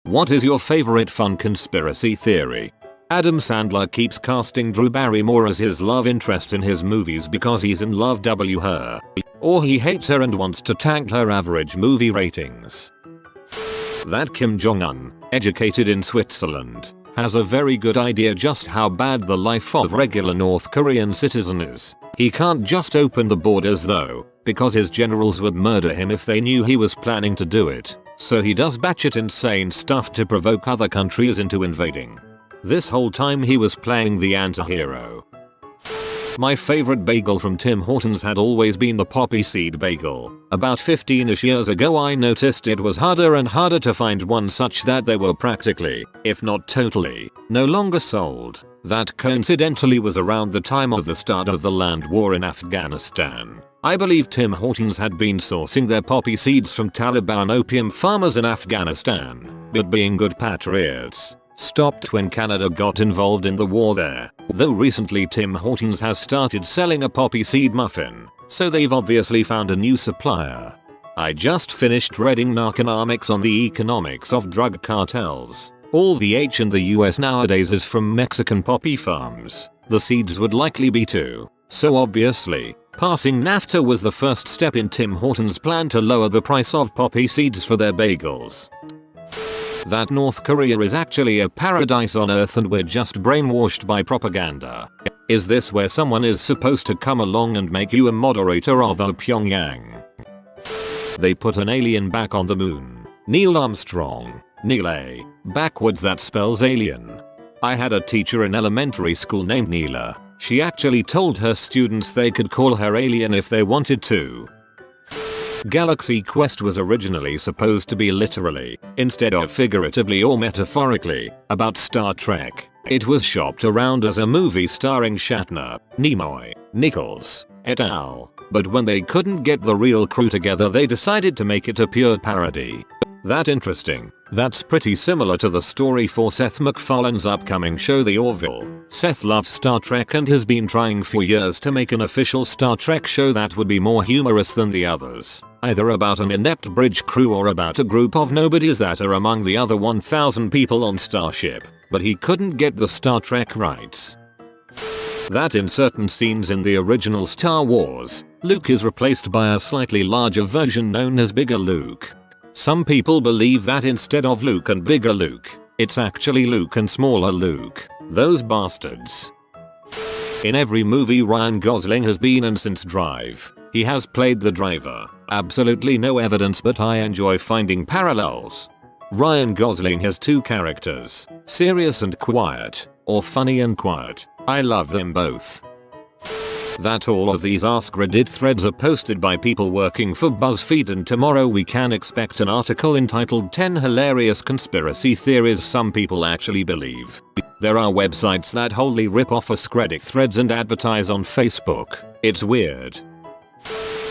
What is your favorite fun conspiracy theory? Adam Sandler keeps casting Drew Barrymore as his love interest in his movies because he's in love with her. Or he hates her and wants to tank her average movie ratings. That Kim Jong-un, educated in Switzerland, has a very good idea just how bad the life of regular North Korean citizen is. He can't just open the borders though, because his generals would murder him if they knew he was planning to do it. So he does batshit insane stuff to provoke other countries into invading. This whole time he was playing the anti-hero. My favorite bagel from Tim Hortons had always been the poppy seed bagel. About 15ish years ago I noticed it was harder and harder to find one such that they were practically, if not totally, no longer sold. That coincidentally was around the time of the start of the land war in Afghanistan. I believe Tim Hortons had been sourcing their poppy seeds from Taliban opium farmers in Afghanistan, but being good patriots, stopped when Canada got involved in the war there. Though recently Tim Hortons has started selling a poppy seed muffin, so they've obviously found a new supplier. I just finished reading Narconomics on the economics of drug cartels. All the H in the US nowadays is from Mexican poppy farms. The seeds would likely be too. So obviously, passing NAFTA was the first step in Tim Hortons' plan to lower the price of poppy seeds for their bagels. That North Korea is actually a paradise on earth and we're just brainwashed by propaganda. Is this where someone is supposed to come along and make you a moderator of a Pyongyang? They put an alien back on the moon. Neil Armstrong. Neil A. Backwards that spells alien. I had a teacher in elementary school named Neela. She actually told her students they could call her alien if they wanted to. Galaxy Quest was originally supposed to be literally, instead of figuratively or metaphorically, about Star Trek. It was shopped around as a movie starring Shatner, Nimoy, Nichols, et al. But when they couldn't get the real crew together they decided to make it a pure parody. That interesting. That's pretty similar to the story for Seth MacFarlane's upcoming show The Orville. Seth loves Star Trek and has been trying for years to make an official Star Trek show that would be more humorous than the others. Either about an inept bridge crew or about a group of nobodies that are among the other 1,000 people on Starship. But he couldn't get the Star Trek rights. That in certain scenes in the original Star Wars, Luke is replaced by a slightly larger version known as Bigger Luke. Some people believe that instead of Luke and Bigger Luke, it's actually Luke and Smaller Luke. Those bastards. In every movie Ryan Gosling has been in since Drive, he has played the driver. Absolutely no evidence, but I enjoy finding parallels. Ryan Gosling has two characters, serious and quiet, or funny and quiet. I love them both. That all of these AskReddit threads are posted by people working for BuzzFeed, and tomorrow we can expect an article entitled 10 hilarious conspiracy theories some people actually believe. There are websites that wholly rip off AskReddit threads and advertise on Facebook. It's weird.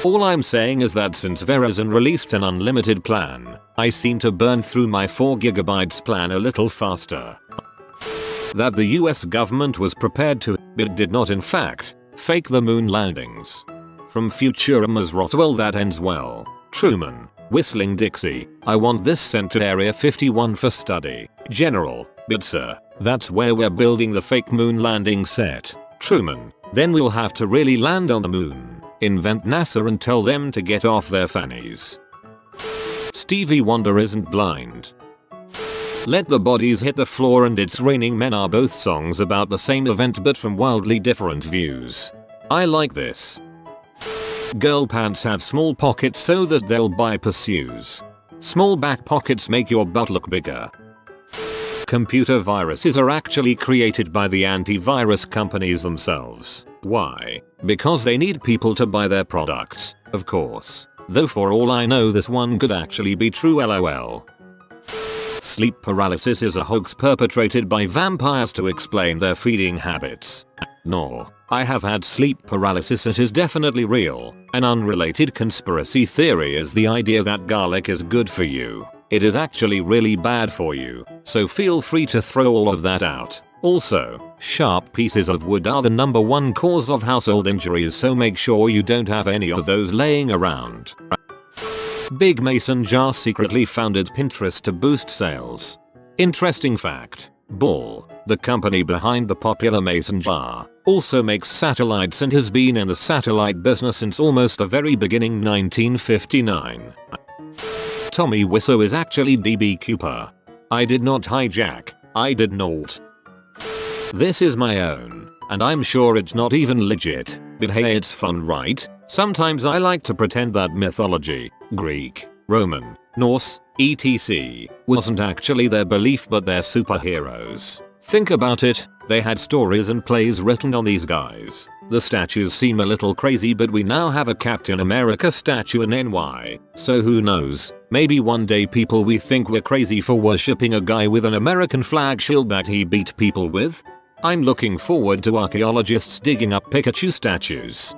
All I'm saying is that since Verizon released an unlimited plan, I seem to burn through my 4GB plan a little faster. That the US government was prepared to, but did not in fact, fake the moon landings. From Futurama's Roswell that ends well. Truman, Whistling Dixie, I want this sent to Area 51 for study. General, but sir, that's where we're building the fake moon landing set. Truman, then we'll have to really land on the moon, invent NASA and tell them to get off their fannies. Stevie Wonder isn't blind. Let the Bodies Hit the Floor and It's Raining Men are both songs about the same event but from wildly different views. I like this. Girl pants have small pockets so that they'll buy pursues. Small back pockets make your butt look bigger. Computer viruses are actually created by the antivirus companies themselves. Why? Because they need people to buy their products, of course. Though for all I know this one could actually be true, lol. Sleep paralysis is a hoax perpetrated by vampires to explain their feeding habits. No, I have had sleep paralysis. It is definitely real. An unrelated conspiracy theory is the idea that garlic is good for you. It is actually really bad for you, so feel free to throw all of that out. Also, sharp pieces of wood are the #1 cause of household injuries, so make sure you don't have any of those laying around. Big Mason Jar secretly founded Pinterest to boost sales. Interesting fact. Ball, the company behind the popular Mason jar, also makes satellites and has been in the satellite business since almost the very beginning 1959. Tommy Wiseau is actually DB Cooper. I did not hijack, I did not. This is my own, and I'm sure it's not even legit, but hey, it's fun, right? Sometimes I like to pretend that mythology, Greek, Roman, Norse, etc. wasn't actually their belief but their superheroes. Think about it, they had stories and plays written on these guys. The statues seem a little crazy, but we now have a Captain America statue in NY, so who knows, maybe one day people we think we're crazy for worshipping a guy with an American flag shield that he beat people with? I'm looking forward to archaeologists digging up Pikachu statues.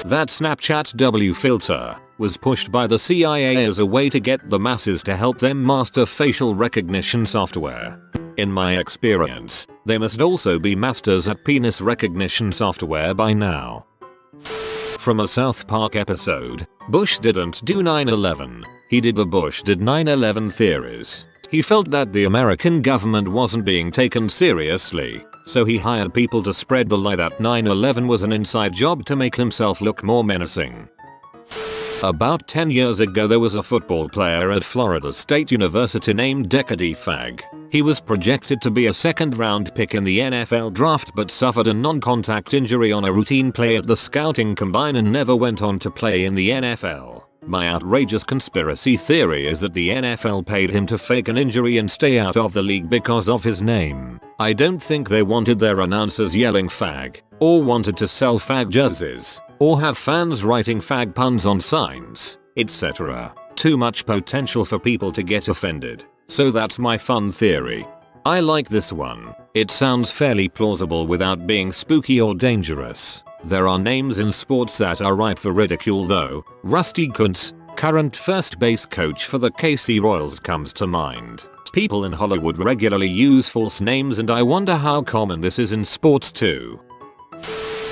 That Snapchat W filter was pushed by the CIA as a way to get the masses to help them master facial recognition software. In my experience, they must also be masters at penis recognition software by now. From a South Park episode, Bush didn't do 9/11, he did the Bush did 9/11 theories. He felt that the American government wasn't being taken seriously, so he hired people to spread the lie that 9/11 was an inside job to make himself look more menacing. About 10 years ago there was a football player at Florida State University named Decady Fag. He was projected to be a second round pick in the NFL draft but suffered a non-contact injury on a routine play at the scouting combine and never went on to play in the NFL. My outrageous conspiracy theory is that the NFL paid him to fake an injury and stay out of the league because of his name. I don't think they wanted their announcers yelling fag, or wanted to sell fag jerseys, or have fans writing fag puns on signs, etc. Too much potential for people to get offended. So that's my fun theory. I like this one. It sounds fairly plausible without being spooky or dangerous. There are names in sports that are ripe for ridicule though. Rusty Kuntz, current first base coach for the KC Royals, comes to mind. People in Hollywood regularly use false names and I wonder how common this is in sports too.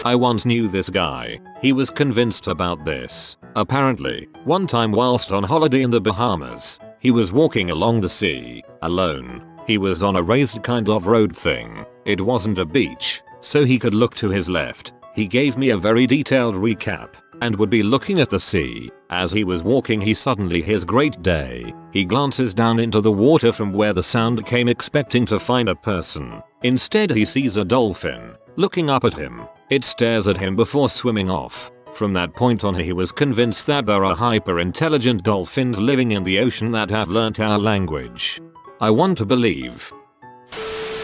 I once knew this guy. He was convinced about this. Apparently, one time whilst on holiday in the Bahamas, he was walking along the sea, alone. He was on a raised kind of road thing. It wasn't a beach, so he could look to his left. He gave me a very detailed recap, and would be looking at the sea. As he was walking he suddenly hears "great day." He glances down into the water from where the sound came expecting to find a person. Instead he sees a dolphin, looking up at him. It stares at him before swimming off. From that point on he was convinced that there are hyper-intelligent dolphins living in the ocean that have learnt our language. I want to believe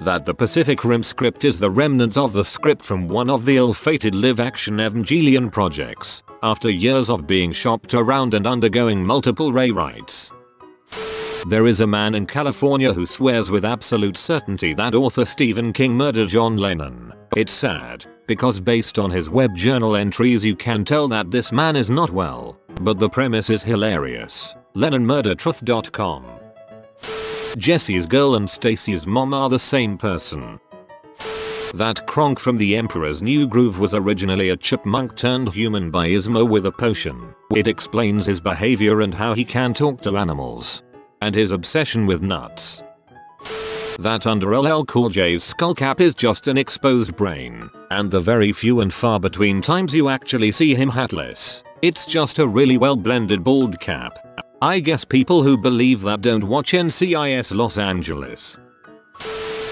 that the Pacific Rim script is the remnant of the script from one of the ill-fated live-action Evangelion projects, after years of being shopped around and undergoing multiple rewrites. There is a man in California who swears with absolute certainty that author Stephen King murdered John Lennon. It's sad, because based on his web journal entries you can tell that this man is not well, but the premise is hilarious. LennonMurderTruth.com. Jesse's girl and Stacy's mom are the same person. That Kronk from The Emperor's New Groove was originally a chipmunk turned human by Ismo with a potion. It explains his behavior and how he can talk to animals. And his obsession with nuts. That under LL Cool J's skullcap is just an exposed brain, and the very few and far between times you actually see him hatless, it's just a really well blended bald cap. I guess people who believe that don't watch NCIS Los Angeles.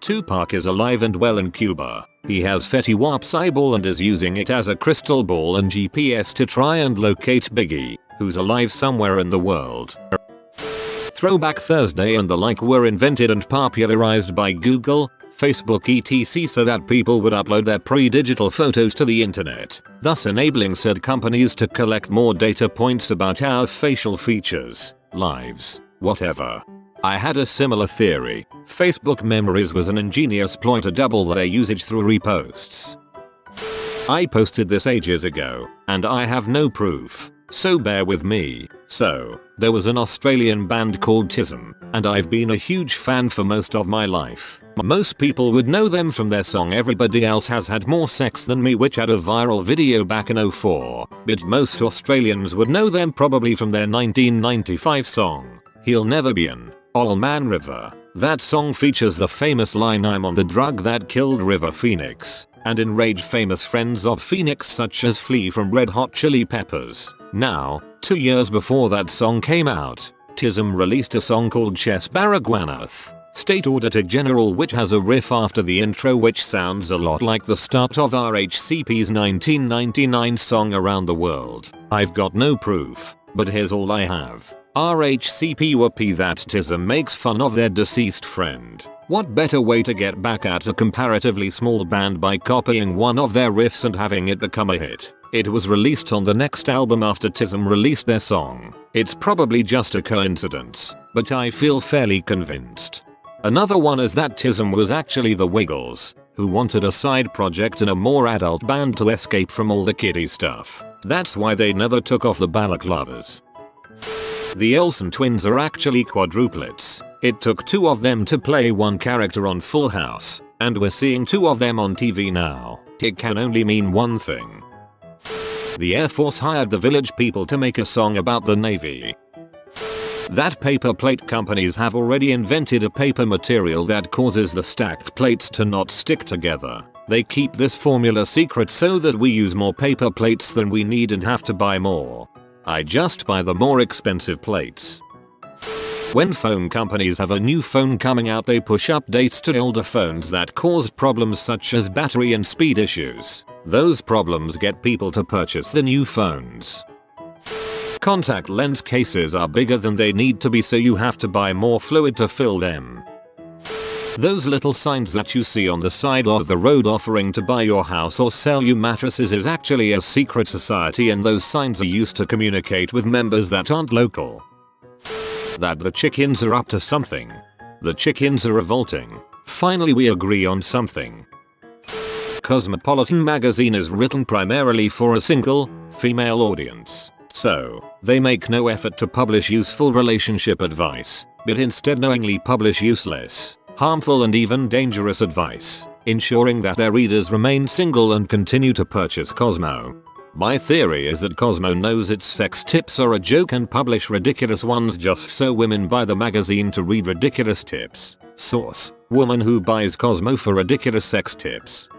Tupac is alive and well in Cuba. He has Fetty Wap's eyeball and is using it as a crystal ball and GPS to try and locate Biggie, who's alive somewhere in the world. Throwback Thursday and the like were invented and popularized by Google, Facebook etc. so that people would upload their pre-digital photos to the internet, thus enabling said companies to collect more data points about our facial features, lives, whatever. I had a similar theory. Facebook Memories was an ingenious ploy to double their usage through reposts. I posted this ages ago, and I have no proof, so bear with me. So, there was an Australian band called Tism, and I've been a huge fan for most of my life. Most people would know them from their song Everybody Else Has Had More Sex Than Me, which had a viral video back in '04, but most Australians would know them probably from their 1995 song, He'll Never Be an Old Man River. That song features the famous line "I'm on the drug that killed River Phoenix" and enraged famous friends of Phoenix such as Flea from Red Hot Chili Peppers. Now, 2 years before that song came out, TISM released a song called Ches Baragwanath, State Auditor General, which has a riff after the intro which sounds a lot like the start of RHCP's 1999 song Around the World. I've got no proof, but here's all I have. RHCP whoopee that TISM makes fun of their deceased friend. What better way to get back at a comparatively small band by copying one of their riffs and having it become a hit? It was released on the next album after TISM released their song. It's probably just a coincidence, but I feel fairly convinced. Another one is that TISM was actually the Wiggles, who wanted a side project and a more adult band to escape from all the kiddie stuff. That's why they never took off the balaclavas. The Olsen twins are actually quadruplets. It took 2 of them to play one character on Full House, and we're seeing 2 of them on TV now. It can only mean one thing. The Air Force hired the Village People to make a song about the Navy. That paper plate companies have already invented a paper material that causes the stacked plates to not stick together. They keep this formula secret so that we use more paper plates than we need and have to buy more. I just buy the more expensive plates. When phone companies have a new phone coming out, they push updates to older phones that caused problems such as battery and speed issues. Those problems get people to purchase the new phones. Contact lens cases are bigger than they need to be, so you have to buy more fluid to fill them. Those little signs that you see on the side of the road offering to buy your house or sell you mattresses is actually a secret society, and those signs are used to communicate with members that aren't local. That the chickens are up to something. The chickens are revolting. Finally we agree on something. Cosmopolitan magazine is written primarily for a single, female audience. So, they make no effort to publish useful relationship advice, but instead knowingly publish useless, harmful and even dangerous advice, ensuring that their readers remain single and continue to purchase Cosmo. My theory is that Cosmo knows its sex tips are a joke and publish ridiculous ones just so women buy the magazine to read ridiculous tips. Source: woman who buys Cosmo for ridiculous sex tips.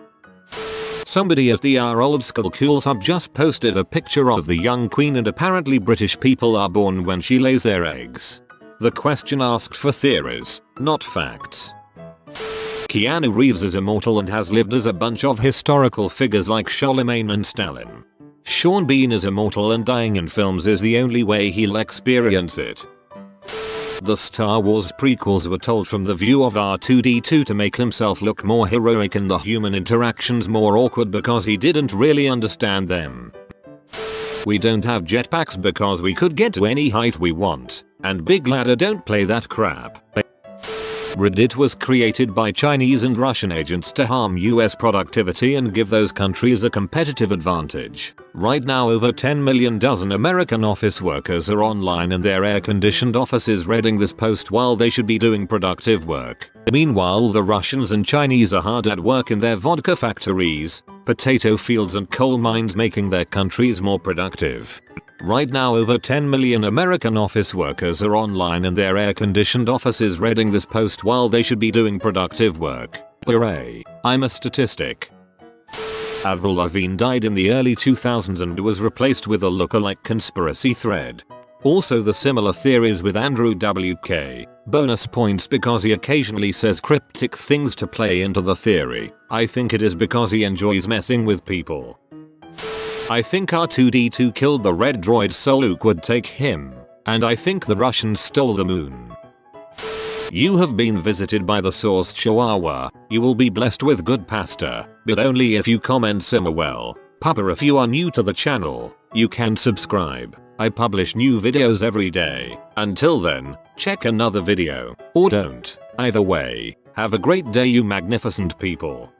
Somebody at the Our Old School Cool Sub just posted a picture of the young queen, and apparently British people are born when she lays their eggs. The question asked for theories, not facts. Keanu Reeves is immortal and has lived as a bunch of historical figures like Charlemagne and Stalin. Sean Bean is immortal and dying in films is the only way he'll experience it. The Star Wars prequels were told from the view of R2-D2 to make himself look more heroic and the human interactions more awkward because he didn't really understand them. We don't have jetpacks because we could get to any height we want, and Big Ladder don't play that crap. Reddit was created by Chinese and Russian agents to harm US productivity and give those countries a competitive advantage. Right now over 10 million dozen American office workers are online in their air-conditioned offices reading this post while they should be doing productive work. Meanwhile the Russians and Chinese are hard at work in their vodka factories, potato fields and coal mines, making their countries more productive. Right now over 10 million American office workers are online in their air-conditioned offices reading this post while they should be doing productive work. Hooray, I'm a statistic. Avril Lavigne died in the early 2000s and was replaced with a lookalike conspiracy thread. Also the similar theories with Andrew WK. Bonus points because he occasionally says cryptic things to play into the theory. I think it is because he enjoys messing with people. I think R2-D2 killed the red droid so Luke would take him, and I think the Russians stole the moon. You have been visited by the Source Chihuahua. You will be blessed with good pasta, but only if you comment Simmerwell. Papa, if you are new to the channel, you can subscribe. I publish new videos every day. Until then, check another video, or don't. Either way, have a great day you magnificent people.